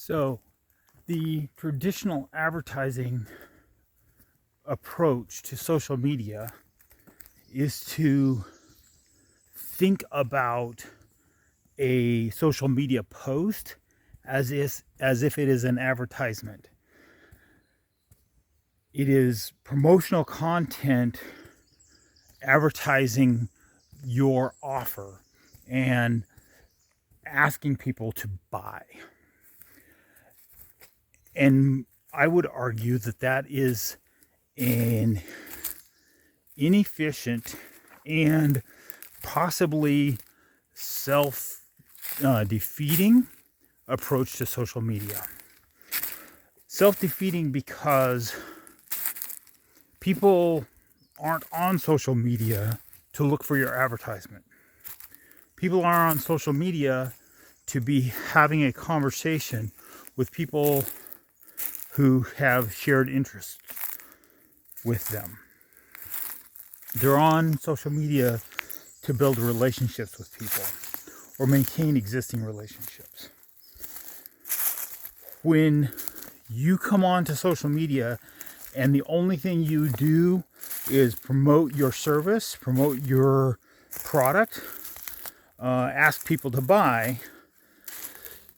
So, the traditional advertising approach to social media is to think about a social media post as if it is an advertisement. It is promotional content advertising your offer and asking people to buy. And I would argue that that is an inefficient and possibly self-defeating approach to social media. Self-defeating because people aren't on social media to look for your advertisement. People are on social media to be having a conversation with people who have shared interests with them. They're on social media to build relationships with people or maintain existing relationships. When you come onto social media and the only thing you do is promote your service, promote your product, ask people to buy,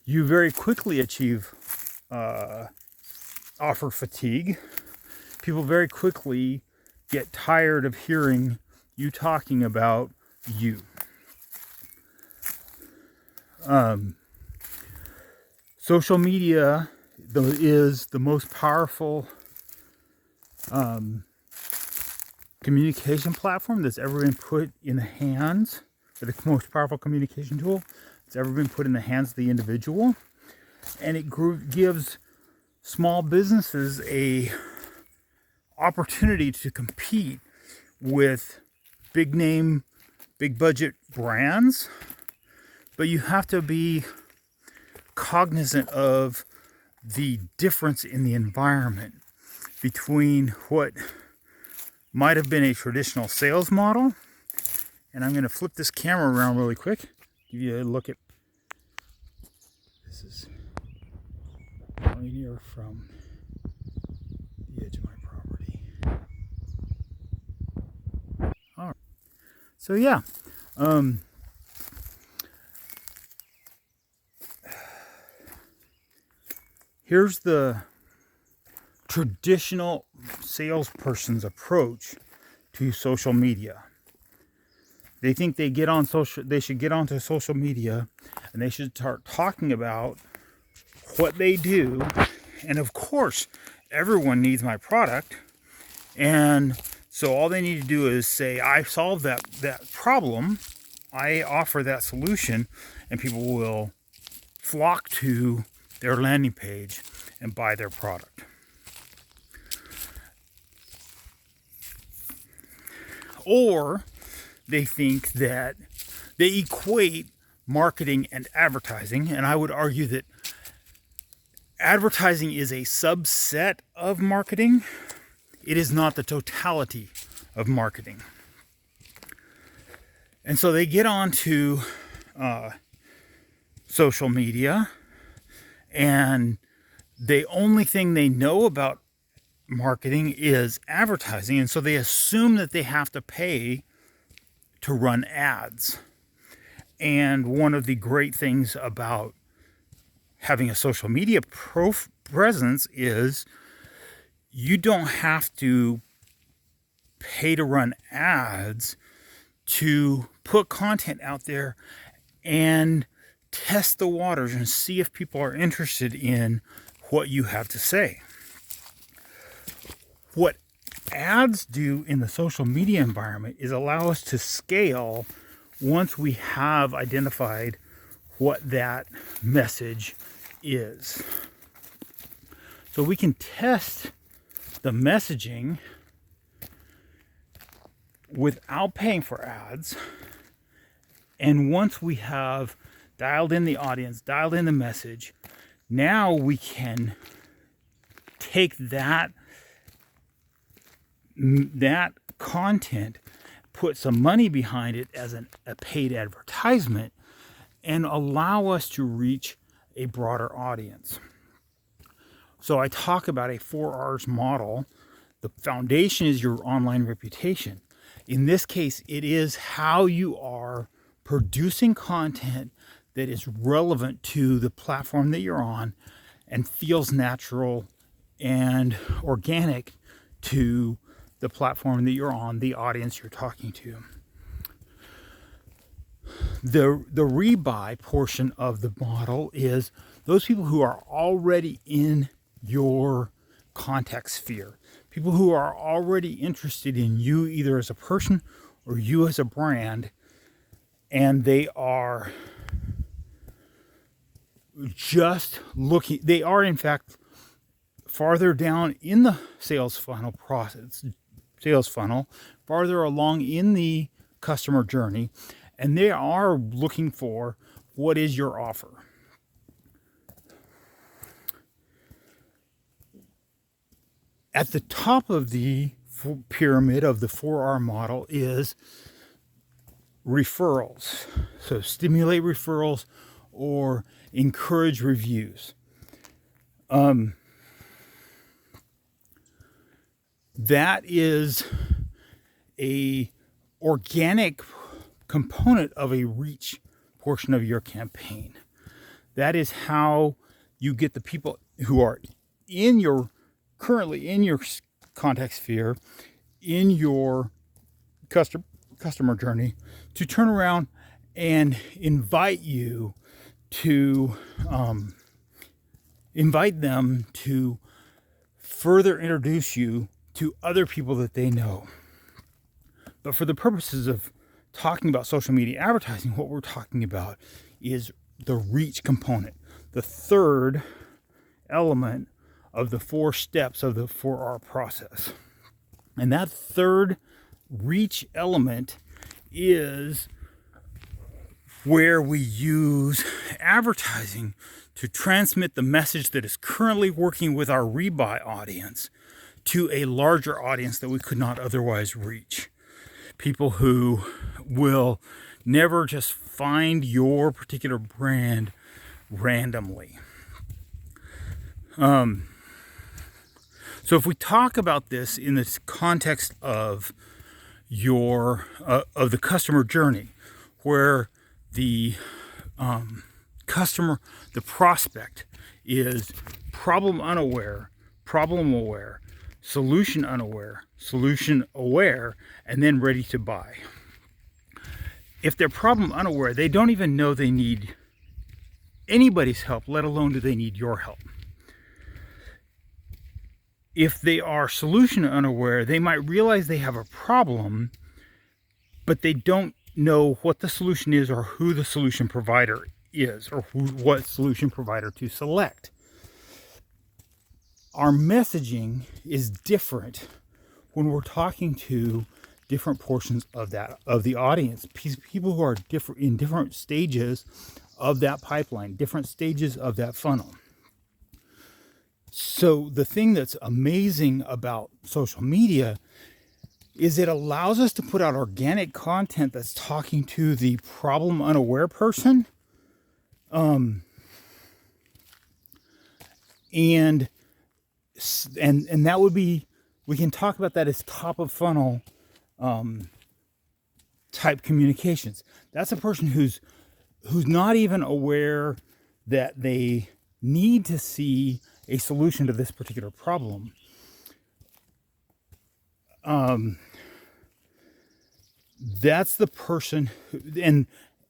you very quickly achieve offer fatigue. People very quickly get tired of hearing you talking about you. Social media is the most powerful communication platform that's ever been put in the hands, or the most powerful communication tool that's ever been put in the hands of the individual. And it gives small businesses a opportunity to compete with big name, big budget brands, but you have to be cognizant of the difference in the environment between what might have been a traditional sales model. And I'm going to flip this camera around really quick, give you a look at this. Is going here from the edge of my property. All right. So yeah, here's the traditional salesperson's approach to social media. They think they should get onto social media and they should start talking about what they do. And of course, everyone needs my product. And so all they need to do is say, I solved that problem. I offer that solution, and people will flock to their landing page and buy their product. Or they think that they equate marketing and advertising, and I would argue that advertising is a subset of marketing. It is not the totality of marketing. And so they get onto social media, and the only thing they know about marketing is advertising, and so they assume that they have to pay to run ads. And one of the great things about having a social media presence is you don't have to pay to run ads to put content out there and test the waters and see if people are interested in what you have to say. What ads do in the social media environment is allow us to scale once we have identified what that message is. So we can test the messaging without paying for ads. And once we have dialed in the audience, dialed in the message, now we can take that content, put some money behind it as a paid advertisement, and allow us to reach a broader audience. So I talk about a 4Rs model. The foundation is your online reputation. In this case, it is how you are producing content that is relevant to the platform that you're on and feels natural and organic to the platform that you're on, the audience you're talking to. The rebuy portion of the model is those people who are already in your contact sphere, people who are already interested in you either as a person or you as a brand, and they are just looking, they are in fact farther down in the sales funnel process, farther along in the customer journey, and they are looking for what is your offer. At the top of the pyramid of the 4R model is referrals. So stimulate referrals or encourage reviews. That is a organic component of a reach portion of your campaign. That is how you get the people who are currently in your contact sphere, in your customer journey, to turn around and invite them to further introduce you to other people that they know. But for the purposes of talking about social media advertising, what we're talking about is the reach component, the third element of the 4 steps of the 4R process. And that third reach element is where we use advertising to transmit the message that is currently working with our rebuy audience to a larger audience that we could not otherwise reach. People who will never just find your particular brand randomly. So if we talk about this in the context of of the customer journey, where the the prospect is problem unaware, problem aware, solution unaware, solution aware, and then ready to buy. If they're problem unaware, they don't even know they need anybody's help, let alone do they need your help. If they are solution unaware, they might realize they have a problem, but they don't know what the solution is or who the solution provider is or what solution provider to select. Our messaging is different when we're talking to different portions of the audience, people who are in different stages of that pipeline, different stages of that funnel. So the thing that's amazing about social media is it allows us to put out organic content that's talking to the problem unaware person. And that would be, we can talk about that as top of funnel type communications. That's a person who's not even aware that they need to see a solution to this particular problem. That's the person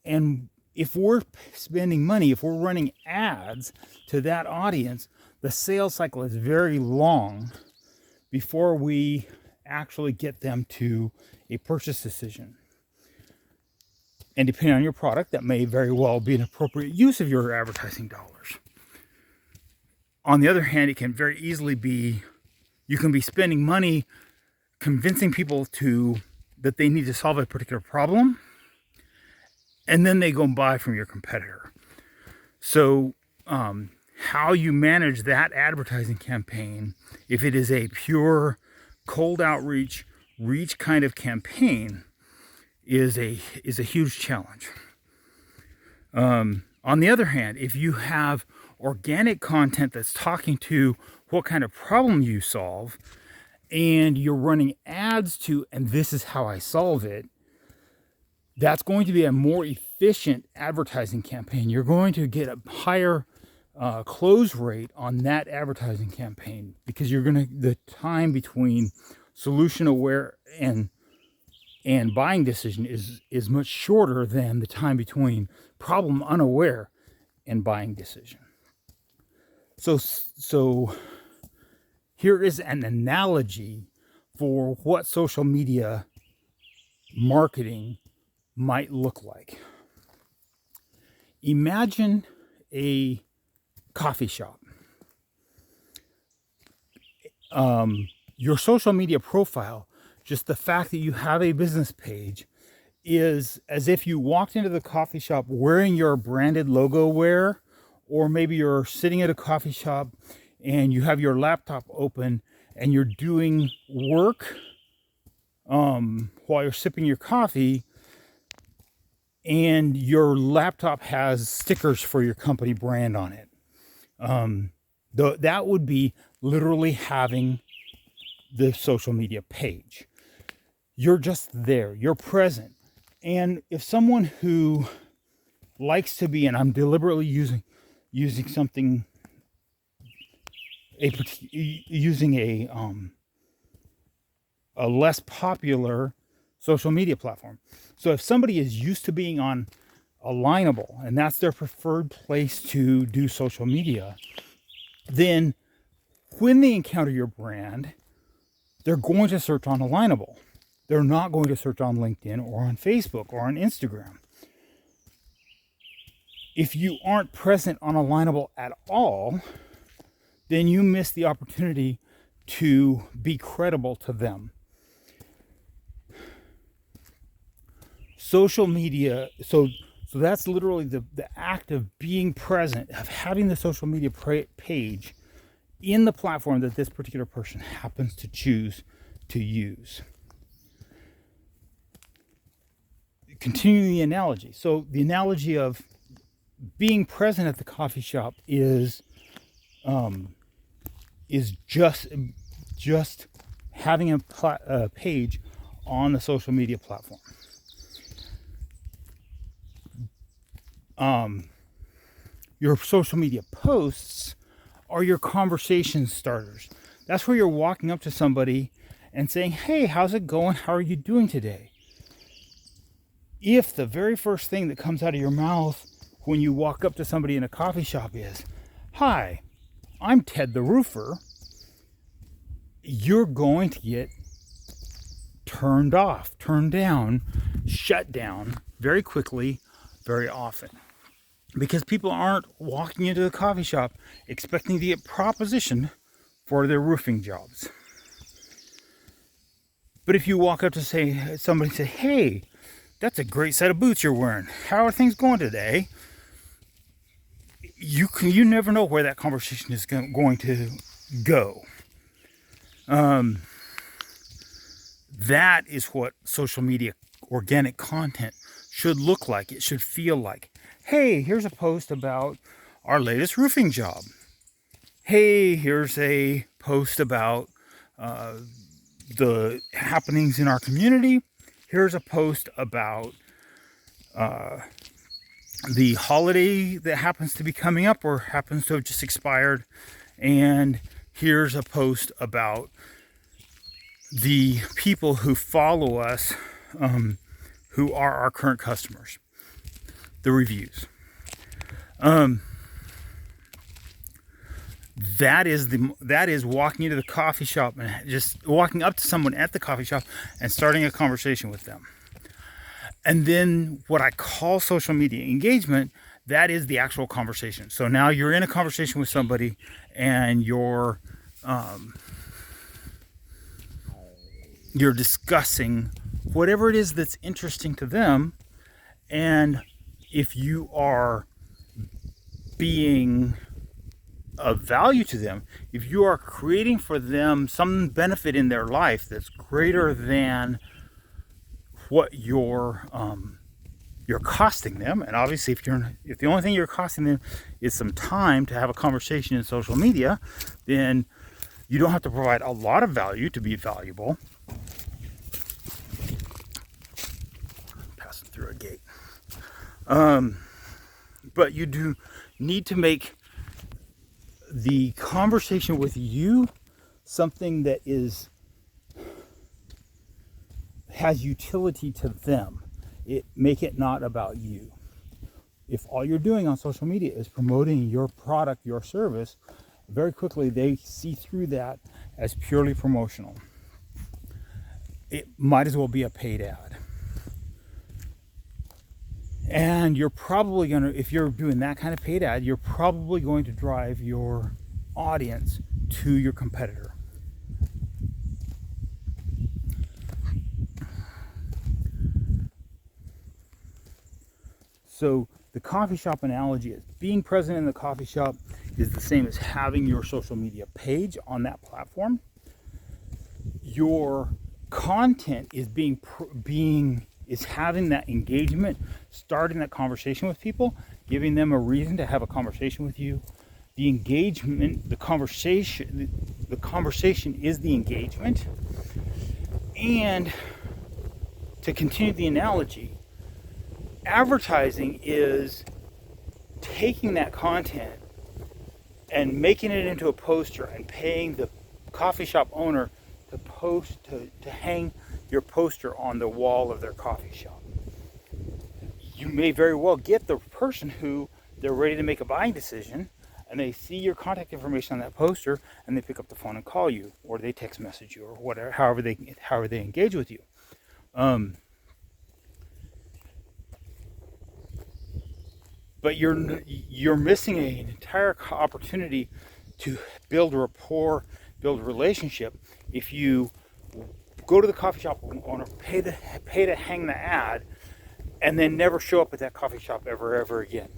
and if we're spending money, if we're running ads to that audience, the sales cycle is very long before we actually get them to a purchase decision. And depending on your product, that may very well be an appropriate use of your advertising dollars. On the other hand, it can very easily be, you can be spending money convincing people that they need to solve a particular problem, and then they go and buy from your competitor. So how you manage that advertising campaign, if it is a pure cold outreach, reach kind of campaign, is a huge challenge. On the other hand, if you have organic content that's talking to what kind of problem you solve, and you're running ads to, and this is how I solve it, that's going to be a more efficient advertising campaign. You're going to get a higher close rate on that advertising campaign, because the time between solution aware and buying decision is much shorter than the time between problem unaware and buying decision. So here is an analogy for what social media marketing might look like. Imagine a coffee shop. Your social media profile, just the fact that you have a business page, is as if you walked into the coffee shop wearing your branded logo wear, or maybe you're sitting at a coffee shop and you have your laptop open and you're doing work while you're sipping your coffee, and your laptop has stickers for your company brand on it. That would be literally having the social media page. You're just there, you're present. And if someone who likes to be, and I'm deliberately using something, using a less popular social media platform. So if somebody is used to being on Alignable, and that's their preferred place to do social media, then when they encounter your brand, they're going to search on Alignable. They're not going to search on LinkedIn or on Facebook or on Instagram. If you aren't present on Alignable at all, then you miss the opportunity to be credible to them. Social media, so that's literally the act of being present, of having the social media page in the platform that this particular person happens to choose to use. Continuing the analogy. So the analogy of being present at the coffee shop is just having a page on the social media platform. Your social media posts are your conversation starters. That's where you're walking up to somebody and saying, "Hey, how's it going? How are you doing today?" If the very first thing that comes out of your mouth when you walk up to somebody in a coffee shop is, "Hi, I'm Ted the Roofer," you're going to get turned off, turned down, shut down very quickly, very often. Because people aren't walking into the coffee shop expecting to get propositioned for their roofing jobs. But if you walk up to somebody and say, "Hey, that's a great set of boots you're wearing. How are things going today?" You never know where that conversation is going to go. That is what social media organic content should look like. It should feel like. Hey, here's a post about our latest roofing job. Hey, here's a post about the happenings in our community. Here's a post about the holiday that happens to be coming up or happens to have just expired. And here's a post about the people who follow us, who are our current customers. The reviews. That is walking into the coffee shop and just walking up to someone at the coffee shop and starting a conversation with them. And then what I call social media engagement, that is the actual conversation. So now you're in a conversation with somebody and you're discussing whatever it is that's interesting to them. And if you are being of value to them, if you are creating for them some benefit in their life that's greater than what you're costing them, and obviously if the only thing you're costing them is some time to have a conversation in social media, then You don't have to provide a lot of value to be valuable. Passing through a gate. But you do need to make the conversation with you something that has utility to them. Make it not about you. If all you're doing on social media is promoting your product, your service, very quickly they see through that as purely promotional. It might as well be a paid ad. And you're probably going to, if you're doing that kind of paid ad, you're probably going to drive your audience to your competitor. So the coffee shop analogy is being present in the coffee shop is the same as having your social media page on that platform. Your content is is having that engagement, starting that conversation with people, giving them a reason to have a conversation with you. The engagement, the conversation is the engagement. And to continue the analogy, advertising is taking that content and making it into a poster and paying the coffee shop owner to hang your poster on the wall of their coffee shop. You may very well get the person who they're ready to make a buying decision, and they see your contact information on that poster, and they pick up the phone and call you, or they text message you, or whatever, however they engage with you. But you're missing an entire opportunity to build rapport, build a relationship if you go to the coffee shop owner, pay to hang the ad, and then never show up at that coffee shop ever again.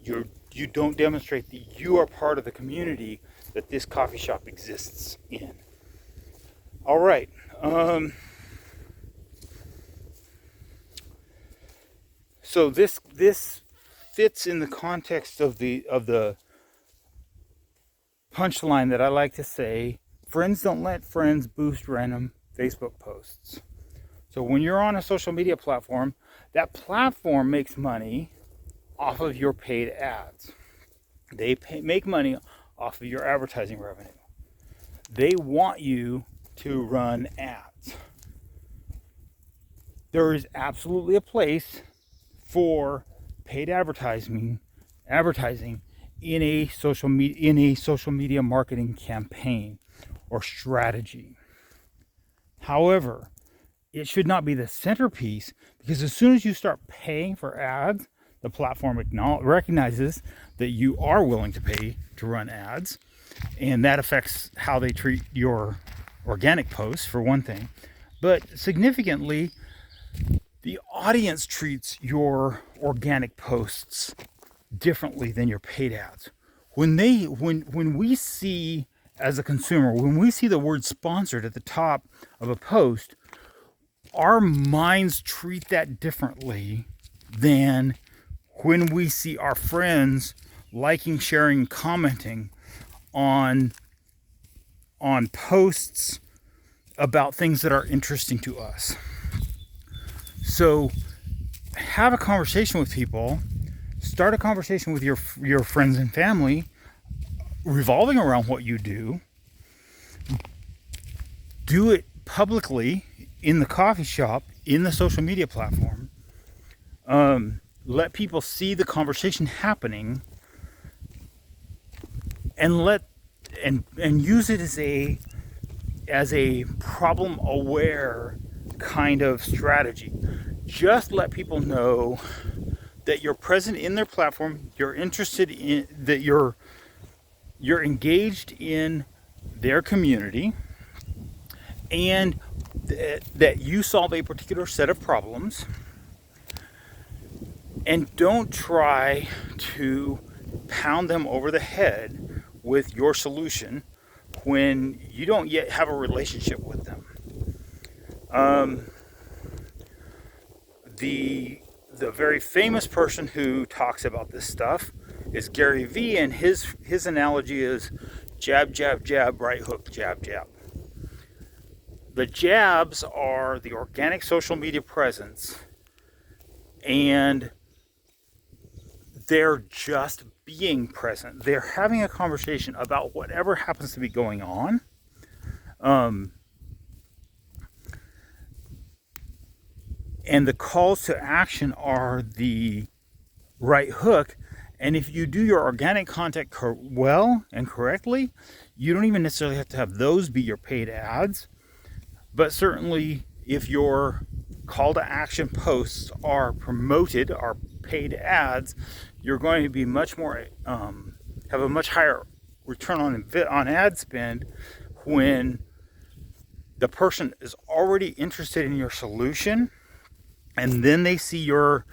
You don't demonstrate that you are part of the community that this coffee shop exists in. All right. So this fits in the context of the punchline that I like to say: friends don't let friends boost random Facebook posts. So when you're on a social media platform, that platform makes money off of your paid ads. They make money off of your advertising revenue. They want you to run ads. There is absolutely a place for paid advertising in a social media marketing campaign or strategy. However, it should not be the centerpiece, because as soon as you start paying for ads, the platform recognizes that you are willing to pay to run ads, and that affects how they treat your organic posts, for one thing. But significantly, the audience treats your organic posts differently than your paid ads. When we see, as a consumer, when we see the word sponsored at the top of a post, our minds treat that differently than when we see our friends liking, sharing, commenting on posts about things that are interesting to us. So have a conversation with people, start a conversation with your friends and family revolving around what you do. Do it publicly in the coffee shop, in the social media platform. Let people see the conversation happening, and use it as a problem aware kind of strategy. Just let people know that you're present in their platform, you're interested in, that you're engaged in their community, and that you solve a particular set of problems. And don't try to pound them over the head with your solution when you don't yet have a relationship with them. The very famous person who talks about this stuff is Gary Vee, and his analogy is, jab, jab, jab, right hook, jab, jab. The jabs are the organic social media presence, and they're just being present. They're having a conversation about whatever happens to be going on. And the calls to action are the right hook. And if you do your organic content well and correctly, you don't even necessarily have to have those be your paid ads. But certainly, if your call to action posts are promoted, are paid ads, you're going to be much more, have a much higher return on ad spend when the person is already interested in your solution, and then they see your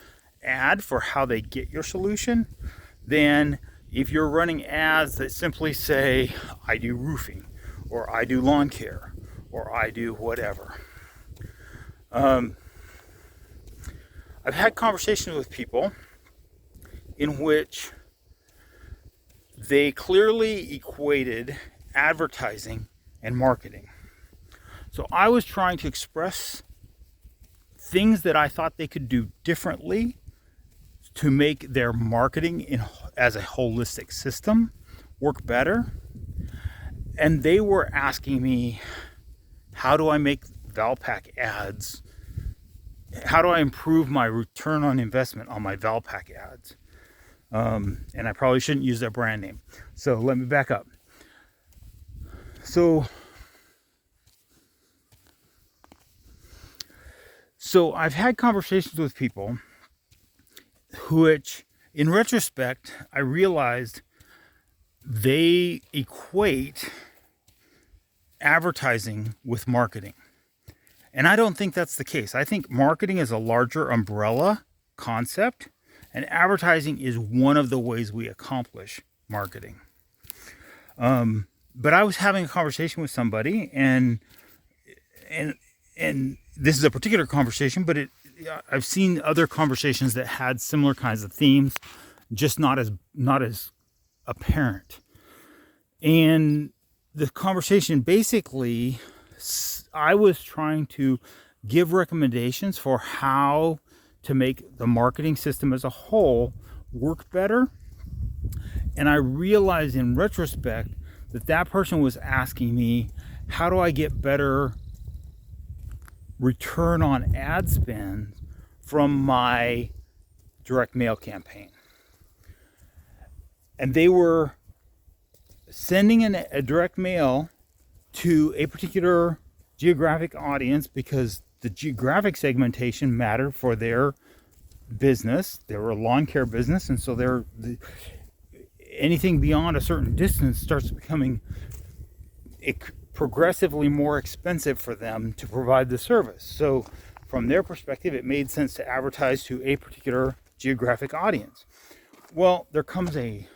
ad for how they get your solution. Then if you're running ads that simply say, I do roofing, or I do lawn care, or I do whatever. I've had conversations with people in which they clearly equated advertising and marketing. So I was trying to express things that I thought they could do differently to make their marketing as a holistic system work better. And they were asking me, how do I make Valpak ads? How do I improve my return on investment on my Valpak ads? And I probably shouldn't use their brand name. So let me back up. So I've had conversations with people which, in retrospect, I realized they equate advertising with marketing. And I don't think that's the case. I think marketing is a larger umbrella concept, and advertising is one of the ways we accomplish marketing. But I was having a conversation with somebody, and this is a particular conversation, but I've seen other conversations that had similar kinds of themes, just not as apparent. And the conversation basically, I was trying to give recommendations for how to make the marketing system as a whole work better. And I realized in retrospect that person was asking me, how do I get better return on ad spend from my direct mail campaign? And they were sending a direct mail to a particular geographic audience because the geographic segmentation mattered for their business. They were a lawn care business, and so anything beyond a certain distance starts becoming progressively more expensive for them to provide the service. So from their perspective, it made sense to advertise to a particular geographic audience. Well, there comes a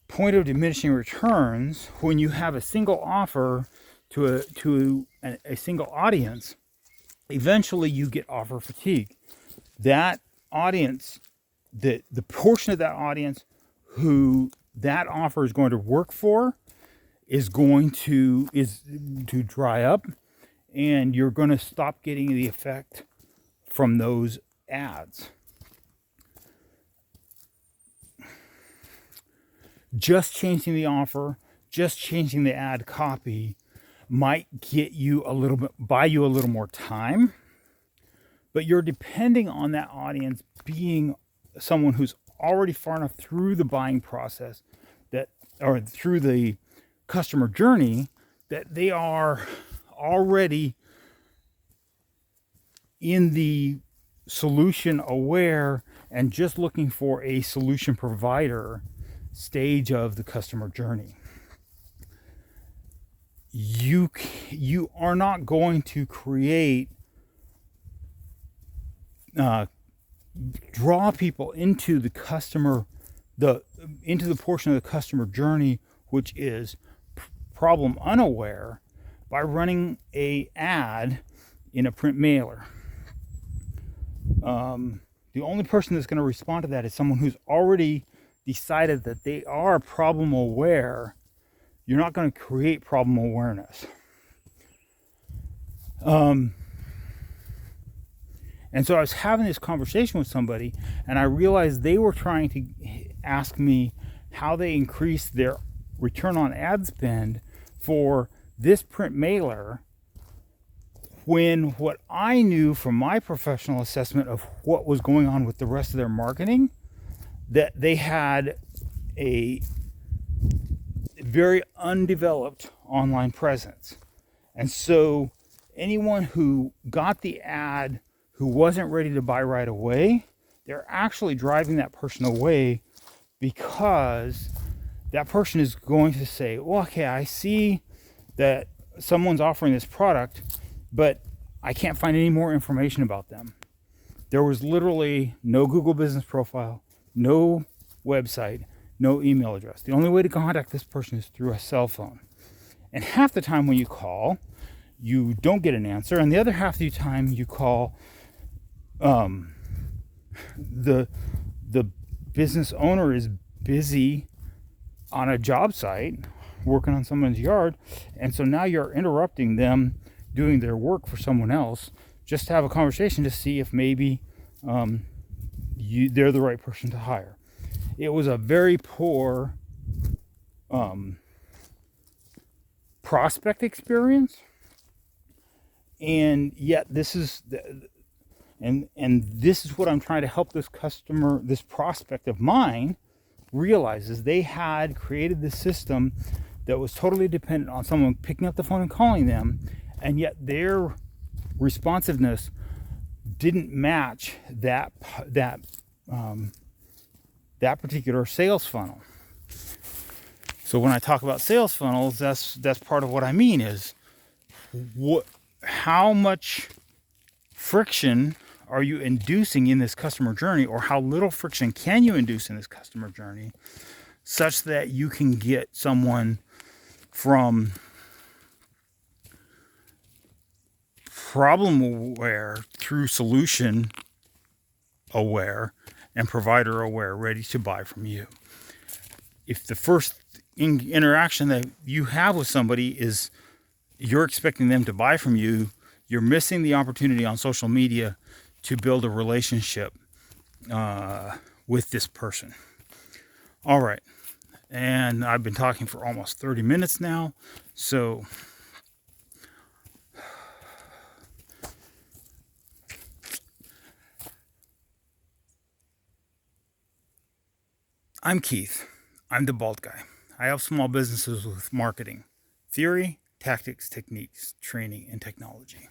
point of diminishing returns when you have a single offer to a single audience. Eventually you get offer fatigue. That audience, the portion of that audience who that offer is going to work for is going to dry up, and you're going to stop getting the effect from those ads. Just changing the offer, just changing the ad copy might buy you a little more time, but you're depending on that audience being someone who's already far enough through the buying process or through the customer journey that they are already in the solution aware and just looking for a solution provider stage of the customer journey. You are not going to create draw people into the portion of the customer journey which is problem unaware by running a ad in a print mailer. The only person that's going to respond to that is someone who's already decided that they are problem aware, you're not going to create problem awareness. And so I was having this conversation with somebody, and I realized they were trying to ask me how they increase their return on ad spend for this print mailer, when what I knew from my professional assessment of what was going on with the rest of their marketing, that they had a very undeveloped online presence. And so anyone who got the ad who wasn't ready to buy right away, they're actually driving that person away, because that person is going to say, well, okay, I see that someone's offering this product, but I can't find any more information about them. There was literally no Google business profile, no website, no email address. The only way to contact this person is through a cell phone. And half the time when you call, you don't get an answer. And the other half of the time you call, the business owner is busy on a job site working on someone's yard, and so now you're interrupting them doing their work for someone else just to have a conversation to see if maybe they're the right person to hire. It was a very poor prospect experience, and yet this is this is what I'm trying to help this customer, this prospect of mine, realizes. They had created this system that was totally dependent on someone picking up the phone and calling them, and yet their responsiveness didn't match that particular sales funnel. So when I talk about sales funnels, that's part of what I mean is how much friction are you inducing in this customer journey, or how little friction can you induce in this customer journey, such that you can get someone from problem aware through solution aware and provider aware, ready to buy from you. If the first interaction that you have with somebody is you're expecting them to buy from you, you're missing the opportunity on social media to build a relationship with this person. All right. And I've been talking for almost 30 minutes now. So I'm Keith. I'm the bald guy. I help small businesses with marketing, theory, tactics, techniques, training, and technology.